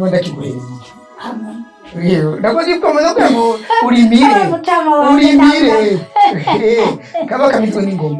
wenda kiguhereye rero ndakoze ikomeza kwego urimire kaba kamizwe n'ingoma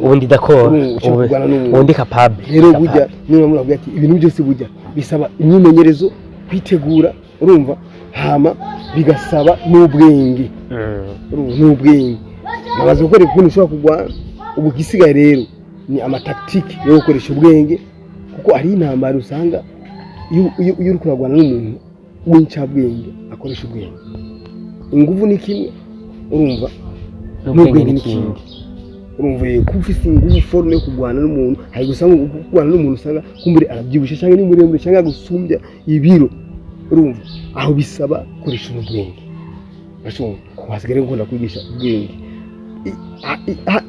ubundi d'accord ubundi capable rero burya niba muravuga ati ibintu byose burya bisaba imyimenyerezo kwitegura urumva hama bigasaba n'ubwenge n'ubwenge nabaza gukora ibintu ushobora kugwana ubu gisigaye rero ni amataktike yo gukoresha ubwenge kuko ari intambara usanga iyo uri kuragwana n'umuntu w'incabwenge akoresha ubwenge inguvu ni kimwe urumva n'ubwenge ni kimwe urumva ko ufite inguvu forme yo kugwana n'umuntu hari gusanga kugwana n'umuntu usanga kumbere arabyibusha cyangwa ni muremure cyangwa gusumbya ibiro urumva aho bisaba koresha ubwenge bashobora wasigare gukunda kwigisha ubwenge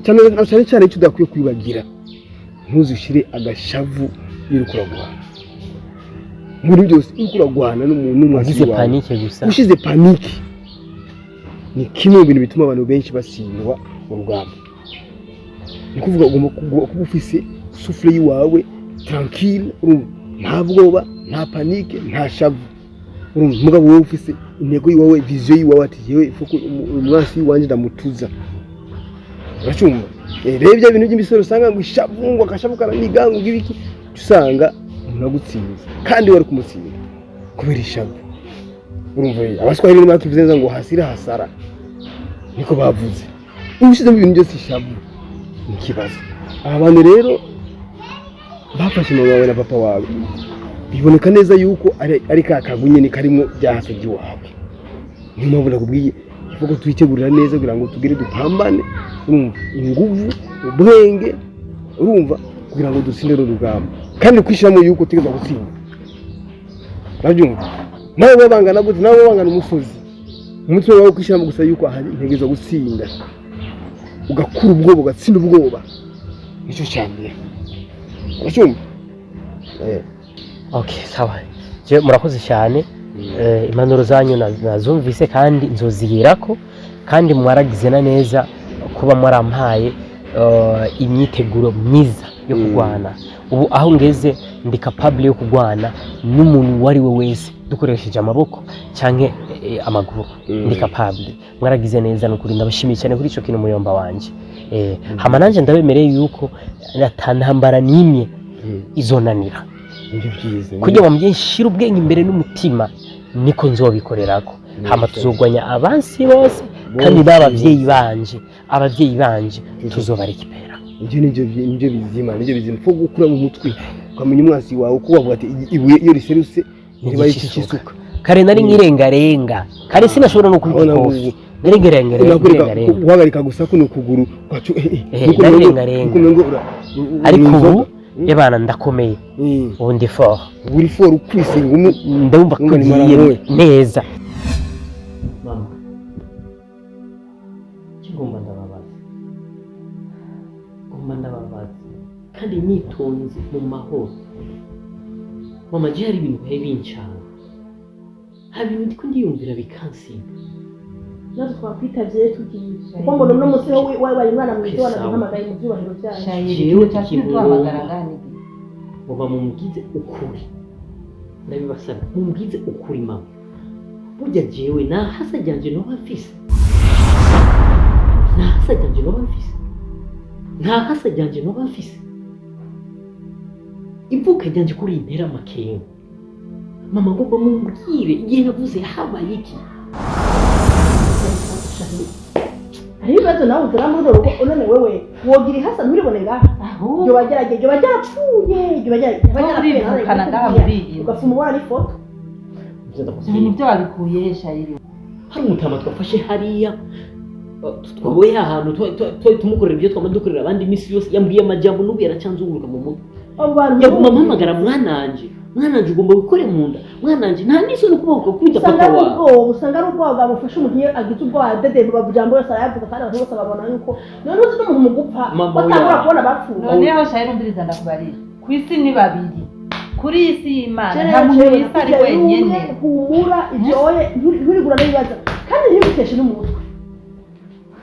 cyane cyane icyo udakwiye kwibagira ntuzishire agashavu iri kuragwana muri byose iri kuragwana n'umuntu wagize panike gusa ushize panike ni kimwe mu bintu bituma abantu benshi basindwa mu rugamba ni kuvuga ugomba kuba ufise souffle yiwawe tranquille nta bwoba nta panike nta shavu mugabo wowe ufise intego yiwawe vision yiwawe ati yewe ifuko umwasi wanje ndamutuza uracumva rero ibyo bintu by'imisoro usanga ngo ishavu ngo akashavu karaniga ngo ibiki usanga unagutsinze kandi wari kumutsinda kubera ishavu urumva abaswahili n'imana tuvuze ngo hasira hasara niko bavuze ubushize mu bintu byose ishavu ni kibazo abantu rero bafashe mama wawe na papa wawe biboneka neza yuko ari ka kagunye ni karimo byahasabye wawe niyo mpamvu nakubwiye ivuga twitegurira neza kugira ngo tugire dupambane urumva inguvu ubwenge urumva kugira ngo dutsinde urugamba kandi kwishiramo yuko utegeza gutsinda nabyumva nawe babangana gute nawe babangana umusozi umutwe wawe kwishiramo gusa yuko ahari integeza gutsinda ugakura ubwoba ugatsinda ubwoba nicyo cyambere uracumva okay sawa je murakoze cyane impanuro zanyu nazumvise kandi nzozihirako kandi mwaragize na neza kuba mwarampaye imyiteguro myiza yo kurwana ubu aho ngeze ndi capable yo kurwana n'umuntu uwo ari we wese dukoresheje amaboko canke amaguru ndi capable mwaragize neza n'ukuri ndabashimiye cyane kuri ico kintu muyomba wanje hama nanje ndabemereye yuko atantambara nimye izonanira kugira ngo mbyinshire ubwenge imbere n'umutima niko nzobikorerako hama tuzogwanya abansi bose kandi n'abavyeyi banje tuzobarekipera nivyo bizima fo gukura mu mutwe ukamenya umwasi wawe uko wavuga ati ibuye iyo riserutse niba ikisuka kare nari nkirengarenga kare sinashobora no kubikora narengarenga uhagarika gusa kuno kuguru kwacu ariko ubu ebana ndakomeye ubu ndi fort buri fort ukwisinga ndumva kugiye neza mama kigomba ndababaza kandi nitonze mu mahoro mama je hari ibintu bihe bincana hari ibintu ndiko ndiyumvira bikansinga nazo twakwitavye tugiye kuko mbona no musi wabaye umwana mwiza wanaduhamagaye mu byubahiro byaje jewe tuhamagara ngani muba mumubwize ukuri ndabibasaba mumubwize ukuri mama burya jewe nahasa ryanje noba mfise ivuka ryanje kuri intera makenga mama ngomba mumubwire igihe navuze habaye iki hari ibibazo nawe uzaramuri urugo none wewe wogira ihasa nturibone ngaha ryo bagerageye ugafuma ubona n'ifoto nibyo babikuye shayiri hari umutama twafashe hariya twaboye ahantu tumukorera ibyo twama dukorera abandi iminsi yose yambwiye amajambo n'ubu yaracanzunguruka mu mutwe yaguma mpamagara mwananje ugomba gukora mu nda mwananje nta n'isoni kubahuka kwita papa wawe usanga ari ubwoba bwamufasha umuntu iyo agize ubwoba dede bajambo yose arayavuga kandi abantu bose babona yuko none uzi n'umuntu mu gupfa batangura kubona bapfuye noneho shayiri umviriza ndakubarira ku isi ni babiri kuri iyi si y'Imana nta muntu wese ari wenyene humura ibyoye nturigura n'ibibazo kandi ntibiguteshe n'umutwe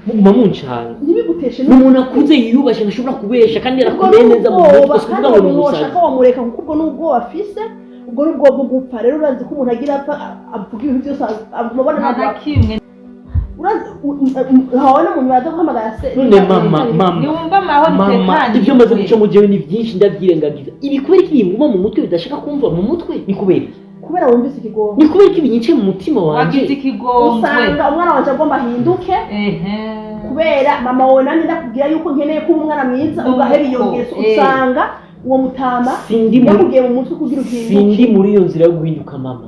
muguma muncana ntibiguteshe n'umuntu akuze yiyubashye ntashobora kubesha kandi yarakomeye neza mu mutwe kuvuga ngo ni umusazi wamureka kuko ubwo n'ubwo afise ubwo n'ubwo bwo gupfa rero urazi ko umuntu agira apfa avuga ibintu byose amubona nta kimwe urazi hawe no mu baza guhamagara se none mama niwumva amahoro itekanye ibyo maze guca mu jewe ni byinshi ndabyirengagiza ibi kubera iki binguma mu mutwe bidashaka kumva mu mutwe ni kubera wumvise ikigomba ni kubera iki binyice mu mutima wanje wagize ikigomba usanga umwana wanje agomba ahinduke kubera mama wawe nani ndakubwira yuko nkeneye kuba umwana mwiza ugahera iyo ngeso usanga uwo mutama yakubwiye mu mutwe kugira uhinduke sindi muri iyo nzira yo guhinduka mama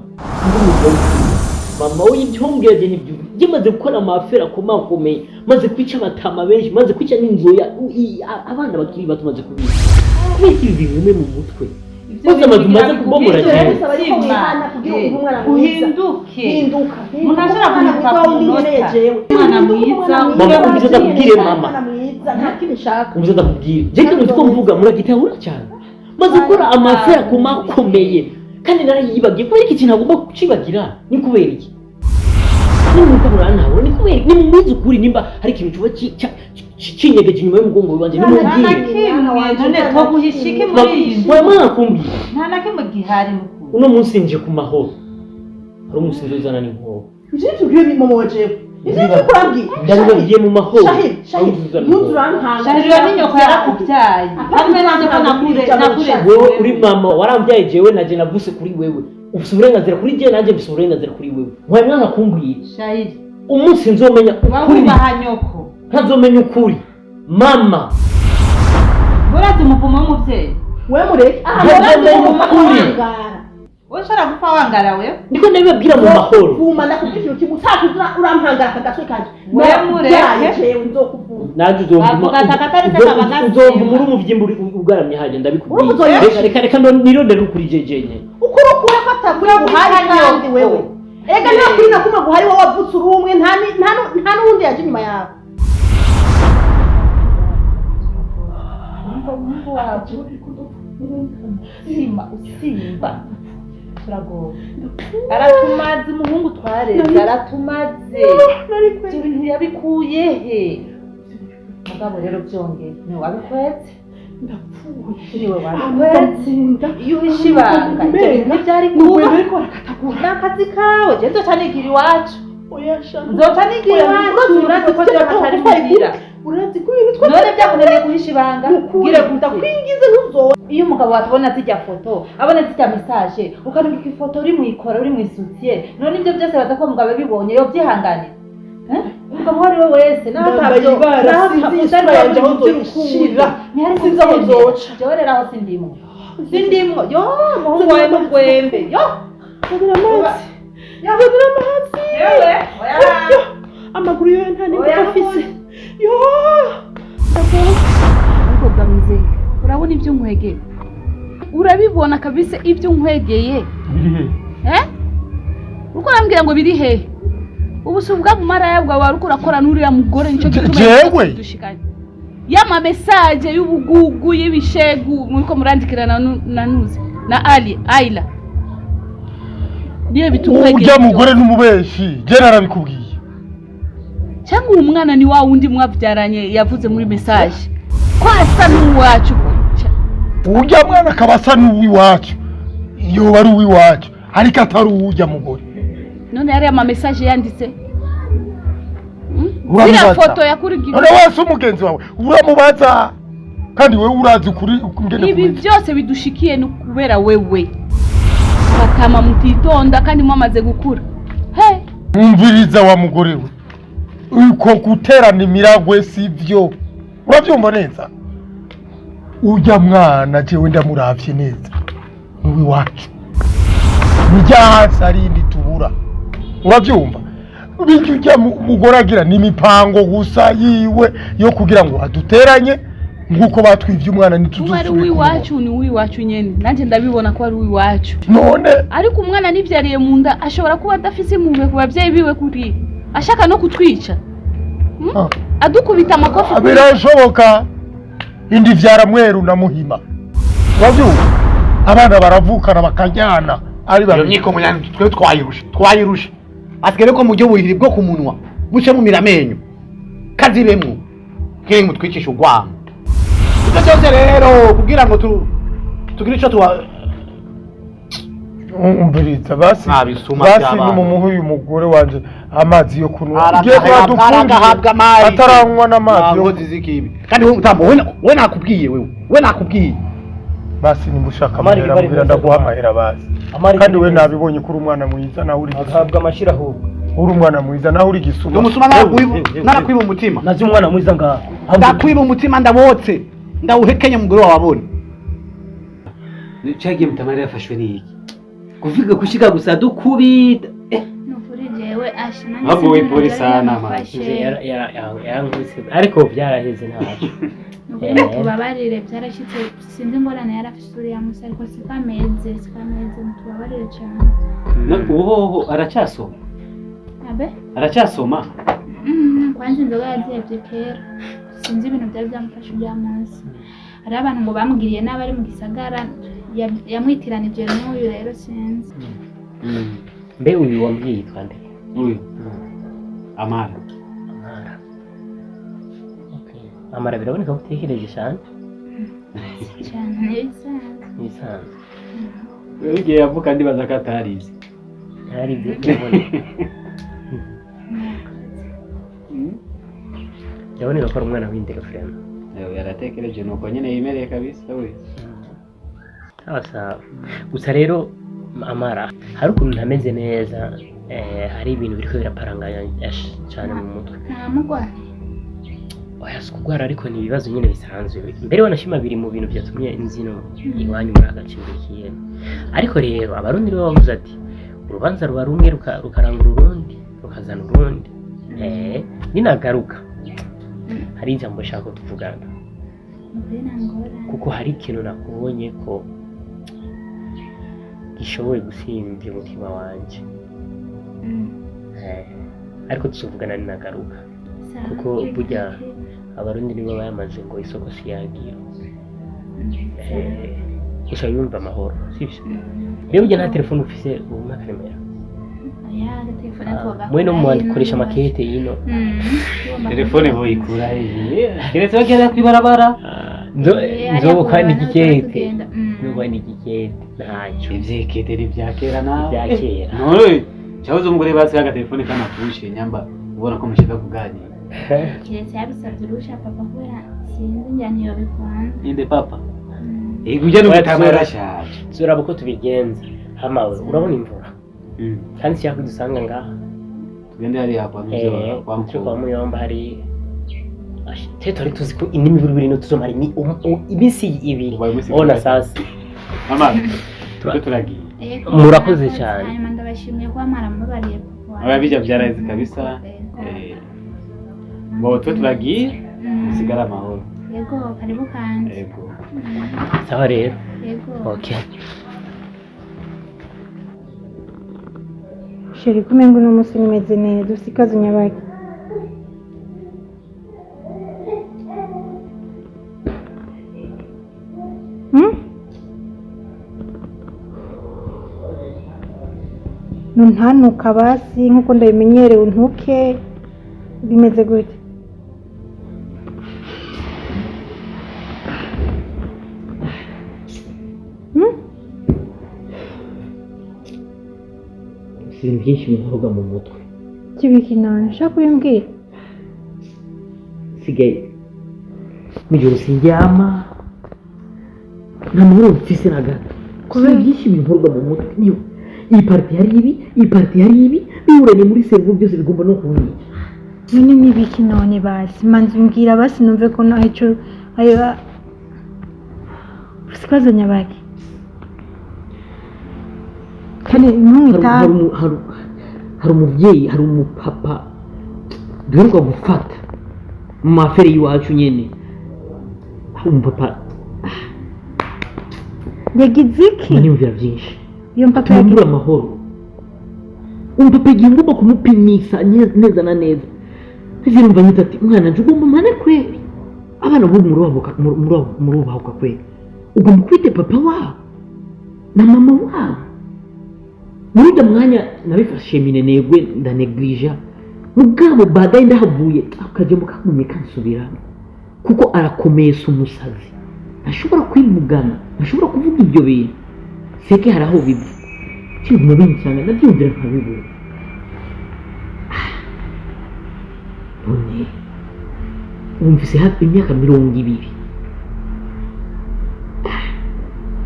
mama we ibyombwira je nibyo gimaze gukora amafera akomeye maze kwica abatama benshi maze kwica n'inzoya abana bakiri bato maze kubica iki bivume mu mutwe bose amaze kubomora cyane hinduka umuntu ashobora kuhinduka ku munota umwana mwiza mama umvise ndakubwire mama nta kindi nshaka umvise ndakubwire je kandi utwo mvuga muragitahura cyane maze gukora amafera akomeye kandi narayibagiye kubera iki kintu agomba kucibagira ni kubera iki n'umuntu murantaho ni kubera ni mu mwiza ukuri nimba hari ikintu cyuba cinyegeje inyuma y'umugongo wanje ni mubwire none twoguhishike muri iyi we mwakumbwira nta na kimwe gihari mukuru uno munsi nje ku mahoro hari umunsi nzozana n'inkoho ujye ubwiye bimomojewe ivyo kurabwiye ndabibagiye mu mahoro shahira n'inyoko yarakubyaye hamwe nanjye ko nakure wowe uri mama warambyaye jewe naje navuse kuri wewe ufite uburenganzira kuri je nanjye mfite uburenganzira kuri wewe mwaye mwana kumbwira shahira umunsi nzomenya ukuri bahanyoko ntazomenya ukuri mama burati umuvumo w'umuvyeyi we mureke ushobora gupfa wangara wewe ndiko ndabibabwira mu mahoro vuma ndakubwira ikintu kimwe utakugira urampangara akagatwe kanje we mureke jewe nzokuvuma naje uzomva muri umuvyimba ugaramye haje ndabikubwira reka nirondere ukuri jejenye ukuri ukuri ko atavuye guhari kandi wewe ega nta kuri na kumwe guhari wowe wavutse uri umwe nta n'uwundi yaje inyuma yawe Mungu wacu usimba turagoye aratumaze umuhungu twareze aratumaze ibyo bintu yabikuye he mugabo rero byongeye ni wabikwetse Iriwe wakwetsinda iyo uhishe ibanga ibyo bintu byari kuba n'akazi kawe je nzoca nigira iwacu nzoca nigira iwacu urazi ko jewe atari muhira urazi ko ibintu twa none byakunaniye guhisha ibanga ubwire ndakwingize ntuzo iyo umugabo watubona zijya foto abona zijya message ukanubika ifoto uri mwikora uri mwisutiye none ibyo byose baza ko umugabo bibonye yo byihanganira umugabo wari we wese natabyo jorera aho sindimo yo muhungu wawe mugwembe yo Kadira amazi yewe amaguru yo nta n'imwe afise yo ariko gamize urabona ibyo nkwegeye urabibona kabisa ibyo nkwegeye biri he uko arambwira ngo biri he ubusu bwa maraya bwawe waruko urakora n'uriya mugore nico jewe dushikanye yama message y'ubugugu y'ibishegu muriko murandikirana na nuzi na Aila niye bitumwegeye urya mugore n'umubeshi je narabikubwiye cyangwa umwana ni wa wundi mwavyaranye yavuze muri message ko asa n'uwacu urya mwana akabasa n'uwiwacu iyo bari uwiwacu ariko atari urya mugore none yari ama message yanditse uramubaza foto yakurigira none wese umugenzi wawe uramubaza kandi wewe urazi ukuri ngene ibi byose bidushikiye no kubera wewe batama mutitonda kandi mwamaze gukura he mwumviriza wa mugore we uko guterana imiragwe sivyo uravyumva neza urya mwana jewe ndamuravye neza n'uwi wacu nijyahasi arindi tubura uravyumva bityo urya mugore agira n'imipango gusa yiwe yo kugira ngo aduteranye nkuko batwivye umwana ari uwiwacu ni uwiwacu nyene nanje ndabibona ko ari uwiwacu none ariko umwana nivyariye mu nda ashobora kuba adafise impuhwe ku bavyeyi biwe kuri ashaka no kutwica adukubita amakofi birashoboka indi vyara mweru na muhima uravyumva abana baravukana bakajyana ari iyo myiko munyana twe twayirushe asigere ko mujye buhiri bwo kumunwa muce mu miramenyo kazibemwo kire ngo twicisha ugwamo ibyo byose rero kugira ngo tugire ico tuwa umviriza basi Nabisuma basi by'abana. n'umuhungu uyu mugore wanje amazi yo kunywa arahabwa amazi ataranywa n'amazi yo ngozi zikibi kandi wowe utambo we nakubwiye we nakubwiye basi nimbushaka Amari amahera bari mbira bose ndaguha kwa- amahera basi Amari kandi we bari bose. nabibonye ko uri umwana mwiza nawe uri gisuma ahabwa amashira ahubwo uri umwana mwiza nawe uri gisuma umusuma narakwiba umutima nazi umwana mwiza ngaha ndakwiba umutima ndabotse ndawuhekenye mugore wawe abone Cyagiye mutamari yafashwe n'iki kuvuga kushika gusa dukubita nukuri jewe ashina ahubwo we polisi sana yarankubise ariko byaraheze ntacyo nukuri tubabarire byarashitse sinzi ngorane yarafise uriya musi ariko sikameze tubabarire cyane uhoho aracyasoma abe aracyasoma kwanza inzoga yaziyevye kera sinzi ibintu byari byamufashe by'amazi hari abantu ngo bamugiriye nabi ari mu gisagara yamwitiranije n'uyu rero sinzi mbe uyu wambwiye yitwa nde uyu amara amara biraboneka ko utekereje cyane cyane n'ibisanzwe n'ibisanzwe igihe yavuka ndibaza ko atarize hari ibyo ndabona ndaboneka ko ari umwana w'indero frema yaratekereje nuko nyine yimereye kabisa we sawa gusa rero amara hari ukuntu ntameze neza hari ibintu biriko biraparanganya cyane mu mutwe ntamugwaye oya si kurwara ariko ni ibibazo nyine bisanzwe mbere wanashima biri mu bintu byatumye inzino iwanyu muri agacimbirikiye ariko rero abarundi nibo bavuze ati urubanza ruba rumwe rukaranga urundi rukazana urundi ninagaruka hari ijambo nshaka tuvugana kuko hari ikintu nakubonye ko gishoboye gusimbya umutima wanje ariko tuzovugana ninagaruka kuko burya abarundi nibo bayamaze ngo isoko siyagira gusa yumva amahoro sibyo rero burya nta telefone ufise ubu nka kamera mwe no mwandikoresha makete yino telefone boyikura hehe keretse bagera kwibarabara nzobuka n'igikete nzobuka n'igikete ntacyo ivyekete rivya kera nawe bya kera none cyahoze umugore basi agatelefone k'amatushe nyamba ubona ko mushaka kuganira kiretse yabisabye urusha papa kubera sinzi njya ntiyobikunda inde papa ego ujya no gutamara shaje turaba uko tubigenza hamawe urabona imvura kandi si yako dusanga ngaha tugende hariya kwa muzora kwa muyomba hari teto ari tuzi ko indimi buri no tuzomara iminsi ibiri ona sasa mama turagiye murakoze cyane hanyuma ndabashimiye kuba mwaramubariye papa aba bijya byarazi kabisa ngo turagiye usigara amahoro yego karibu kandi yego sawa rero yego okay sheri kumengo no musi nimeze neza usikaze nyabaki ntuntanuka basi nkuko ndabimenyerewe ntuke bimeze gute ibintu byinshi bivuga mu mutwe kibiki none ushaka kubimbwira sigaye mu gihe usindyama nta mahoro mfise na gato kubera byinshi bivuga mu mutwe niyo iyi parti hari ibi iyi parti hari ibi biburanye muri servo byose bigomba no kubica none nibiki none basi manzi mbwira basi numve ko no hecho ayo usikaze nyabaki kandi hari umubyeyi hari umupapa duheruka gufata mu mafere y'iwacu nyene hari umupapa yagize iki niyumvira byinshi iyo mpapa yagira amahoro umupapa igihe ngomba kumupimisa neza na neza ivyo numva nyita ati mwana nje ugomba mane kweli abana bo murubahuka kweli ugomba kwite papa wabo na mama wabo muri ujya mwanya nabifashe minenegwe ndaneglija mugabo badaye ndahavuye akaje mukagumye kansubiramo kuko arakomesa umusazi ntashobora kwivugana ntashobora kuvuga ibyo bintu seke hari aho biva kintu mubi cyane ndabyumvira nkabibura none umvise hafi imyaka 20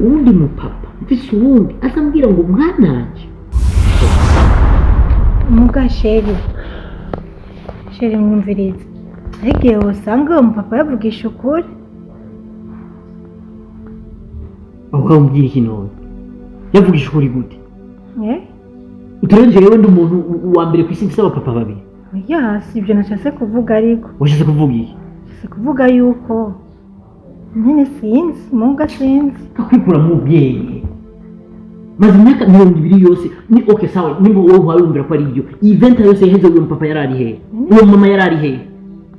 uwundi mupapa mvise uwundi azambwira ngo mwananje muga sheri mwumviriza ariko iyo usanga uwo mupapa yavugisha ukuri aho wambwira iki none yavugisha ukuri gute eh uturenje rero ndi umuntu wa mbere ku isi mfise abapapa babiri ya si ibyo nashatse kuvuga ariko washatse kuvuga iki nashatse kuvuga yuko nyine sinzi muga sinzi akwikura mu bwenge maze imyaka 20 yose ni okay sawa nimba wowe wabumvira ko ari ibyo event yose yaheze uwo papa yarari he uwo mama yarari he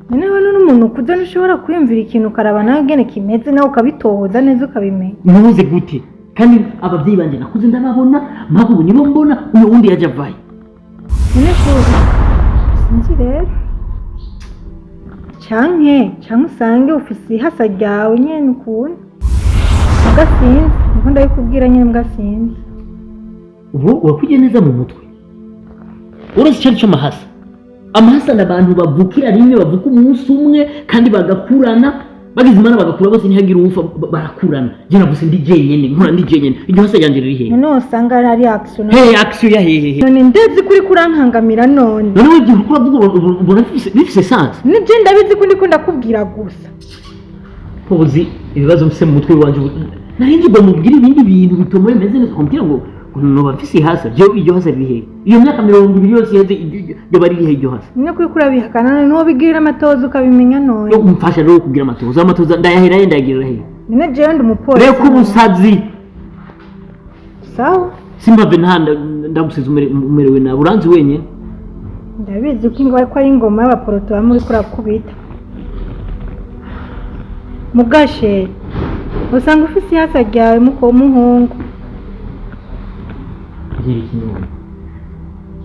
none wowe n'umuntu kuza ntushobora kwiyumvira ikintu ukaraba nawe gene kimeze nawe ukabitoza neza ukabimenya ntuze gute kandi ababyeyi banje nakuze ndababona mpamvu nibo mbona uyu wundi yaje avaye none sinzi rero canke usange ufise ihasa ryawe nyene ukuntu mugasinzi niko ndabikubwira nyene mugasinzi ubu urakugiye neza mu mutwe urazi cyari cyo amahasa n'abantu bavukira rimwe bavuka umunsi umwe kandi bagakurana bagize imana bagakura bose ntihagira uwufa barakurana je navuze ndi jenyene nkora ndi jenyene iryo hasa ryanje riri hehe none usanga ari action action ya hehe none ndezi kuri kurankangamira none none ibyo ukora ubona bifise sense nije ndabizi ko ndiko ndakubwira gusa pozi ibibazo mfise mu mutwe wanje narinje ngo mubwire ibindi bintu bituma bimeze neza kumbwira ngo no bafise hasa byo iryo hasa riri hehe iyo myaka 20 yose yeze ibyo bari hehe iryo hasa none kuri kurabihakana none no bigirira amatozo ukabimenya none yo umfasha rero kugira amatozo ndayahera yendagirira hehe none je ndi umupolisi reko ubusazi sawa simbave ntanda ndagusiza umerewe na buranzi wenye ndabizi ko ingwa ko ari ingoma y'abaporoto bamuri kurakubita mugashe usanga ufise hasa ryawe muko muhungu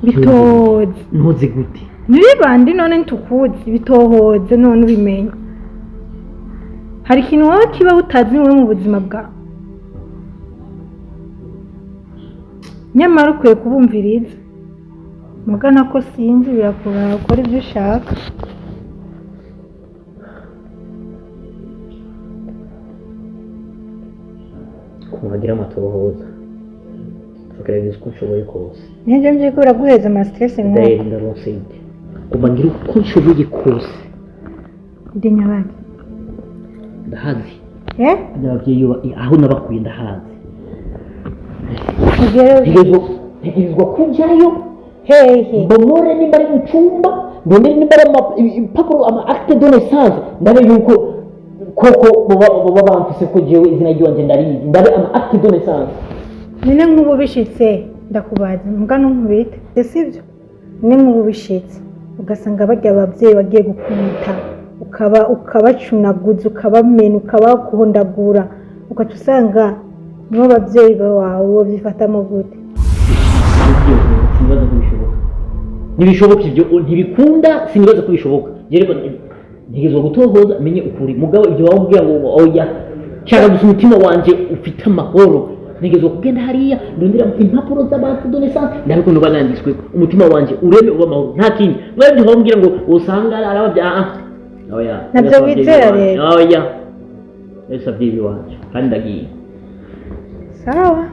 bitoze ntuze gute nibandi none ntukuzi bitohoze none ubimenya hari ikintu wowe kiba utazi wowe mu buzima bwawe, nyamara ukwiye kubumviriza. Mugana ko sinzi birakura gukora ibyo ushaka. kumagira amatohoza tugerageza uko nshoboye kose. Nibyo mbyiko biraguheza ama stress nk'uko Ndahera ndaronside kumagira uko nshoboye kose. ndi nyabandi Ndahazi n'ababyeyi aho nabakuye ndahazi. Ntegerezwa kujyayo hehe mbomore nimba ari mu cyumba, mbone nimba ari impapuro ama acte de naissance, ndabe yuko koko baba bamfise ko jewe izina ryanje ndarizi, ndabe ama acte de naissance. none nk'ubu bishitse ndakubaza mbwa nkubita sibyo, ni nk'ubu bishitse ugasanga barya ababyeyi bagiye gukubita ukabacunaguza ukabamena ukabakuhondagura ugaca usanga nibo babyeyi bawe babyifatamo gute? Sinibaza ko bishoboka, ntibishoboka, ibyo ntibikunda, sinibaza ko bishoboka. Rero ntegerezwa gutohoza menye ukuri. Mugabo ibyo wabwira ngo oya cyangwa gusa umutima wanje ufite amahoro, ntegerezwa kugenda hariya ndondera impapuro z'abantu de naissance ndabiko nuba nanditswe umutima wanje urebe uba amahoro, nta kindi. Mwebwe wabwira ngo usanga arababya oya nabyo wizera rero. oya ese abyeyi wanje kandi ndagiye Sawa.